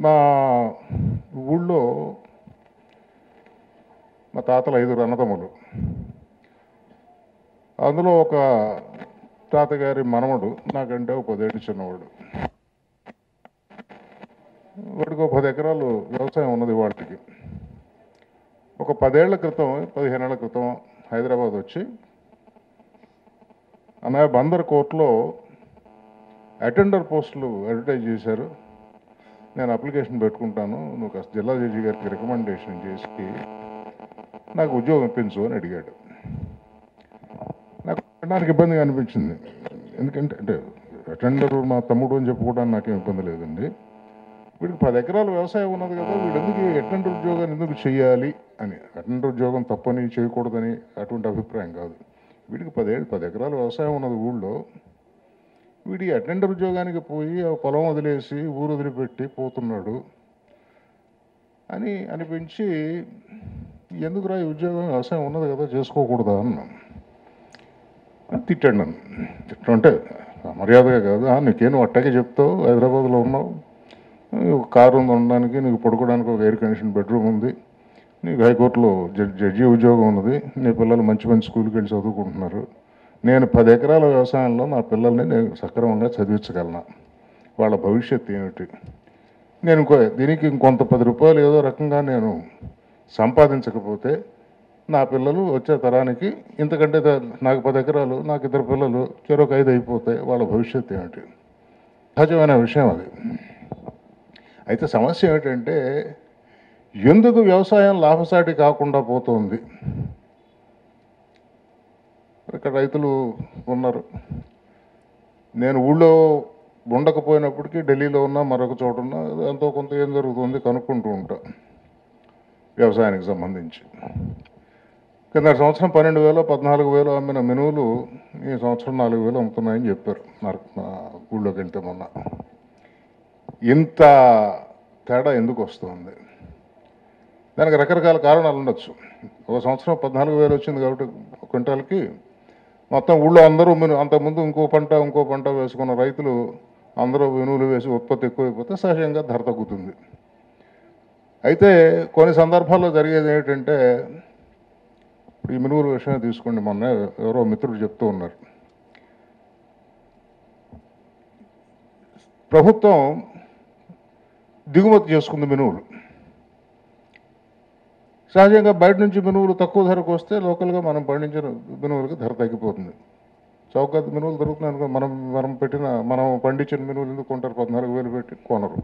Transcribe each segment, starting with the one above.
మా ఊళ్ళో మా తాతలు 5 అన్నదమ్ములు. అందులో ఒక తాతగారి మనవడు నాకంటే ఒక 10 ఏళ్ళు చిన్నవాడు. వాడికి ఒక 10 ఎకరాలు వ్యవసాయం ఉన్నది వాటికి. ఒక 10 ఏళ్ల క్రితం 15 ఏళ్ల క్రితం హైదరాబాద్ వచ్చి అన్నయ్య బందర్ కోర్టులో అటెండర్ పోస్టులు అడ్వర్టైజ్ చేశారు, నేను అప్లికేషన్ పెట్టుకుంటాను, నువ్వు కాస్త జిల్లా జడ్జి గారికి రికమెండేషన్ చేసి నాకు ఉద్యోగం ఇప్పించు అని అడిగాడు. నాకు అనడానికి ఇబ్బందిగా అనిపించింది. ఎందుకంటే అటెండర్ మా తమ్ముడు అని చెప్పుకోవడానికి నాకేం ఇబ్బంది లేదండి. వీడికి 10 ఎకరాల వ్యవసాయం ఉన్నది కదా, వీడు ఎందుకు అటెండర్ ఉద్యోగాన్ని ఎందుకు చేయాలి అని. అటెండర్ ఉద్యోగం తప్పని చేయకూడదని అటువంటి అభిప్రాయం కాదు. వీడికి 10 ఎకరాల వ్యవసాయం ఉన్నది ఊళ్ళో. వీడి అటెండర్ ఉద్యోగానికి పోయి ఆ పొలం వదిలేసి ఊరు వదిలిపెట్టి పోతున్నాడు అని అనిపించి, ఎందుకురా ఈ ఉద్యోగం, వ్యవసాయం ఉన్నది కదా చేసుకోకూడదా అన్నాను. తిట్టాడు నన్ను. తిట్టడం అంటే మర్యాదగా కాదు, నీకేను అట్టాగే చెప్తావు, హైదరాబాద్లో ఉన్నావు, ఒక కారు ఉంది ఉండడానికి, నీకు పడుకోవడానికి ఒక ఎయిర్ కండిషన్ బెడ్రూమ్ ఉంది, నీకు హైకోర్టులో జడ్జి ఉద్యోగం ఉన్నది, నీ పిల్లలు మంచి మంచి స్కూల్కి వెళ్ళి చదువుకుంటున్నారు, నేను 10 ఎకరాల వ్యవసాయంలో నా పిల్లల్ని నేను సక్రమంగా చదివించగలను, వాళ్ళ భవిష్యత్తు ఏమిటి, నేను దీనికి ఇంకొంత 10 రూపాయలు ఏదో రకంగా నేను సంపాదించకపోతే నా పిల్లలు వచ్చే తరానికి, ఇంతకంటే నాకు 10 ఎకరాలు, నాకు 2 పిల్లలు, చెరొక 5 అయిపోతాయి, వాళ్ళ భవిష్యత్తు ఏమిటి. సహజమైన విషయం అది. అయితే సమస్య ఏమిటంటే, ఎందుకు వ్యవసాయం లాభసాటి కాకుండా పోతుంది. ఇక్కడ రైతులు ఉన్నారు, నేను ఊళ్ళో ఉండకపోయినప్పటికీ ఢిల్లీలో ఉన్నా మరొక చోట ఉన్నా ఎంతో కొంత ఏం జరుగుతుంది కనుక్కుంటూ ఉంటా వ్యవసాయానికి సంబంధించి. కింద సంవత్సరం 12,000 14,000 అమ్మిన మినువులు ఈ సంవత్సరం 4,000 అమ్ముతున్నాయని చెప్పారు నా ఊళ్ళోకి వెళ్తే మొన్న. ఇంత తేడా ఎందుకు వస్తుంది? దానికి రకరకాల కారణాలు ఉండొచ్చు. ఒక సంవత్సరం 14,000 వచ్చింది కాబట్టి క్వింటాల్కి మొత్తం ఊళ్ళో అందరూ అంతకుముందు ఇంకో పంట వేసుకున్న రైతులు అందరూ మినువులు వేసి ఉత్పత్తి ఎక్కువైపోతే సహజంగా ధర తగ్గుతుంది. అయితే కొన్ని సందర్భాల్లో జరిగేది ఏంటంటే, ఈ మినువుల విషయం తీసుకోండి, మొన్న ఎవరో మిత్రుడు చెప్తూ ఉన్నారు, ప్రభుత్వం దిగుమతి చేసుకుంది మినువులు. సహజంగా బయట నుంచి మినువులు తక్కువ ధరకు వస్తే లోకల్గా మనం పండించిన మినువులకి ధర తగ్గిపోతుంది. చౌక మినువులు దొరుకుతున్నాయి అనుకో, మనం పండించిన మినువులు ఎందుకు కొంటారు? 14,000 పెట్టి కొనరు.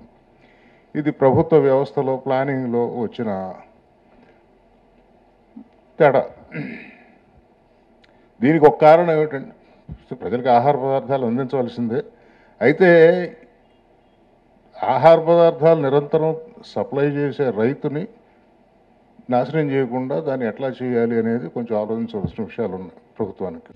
ఇది ప్రభుత్వ వ్యవస్థలో ప్లానింగ్లో వచ్చిన తేడా. దీనికి ఒక కారణం ఏమిటంటే, ప్రజలకు ఆహార పదార్థాలు అందించవలసిందే. అయితే ఆహార పదార్థాలు నిరంతరం సప్లై చేసే రైతుని నాశనం చేయకుండా దాన్ని ఎట్లా చేయాలి అనేది కొంచెం ఆలోచించవలసిన విషయాలు ఉన్నాయి ప్రభుత్వానికి.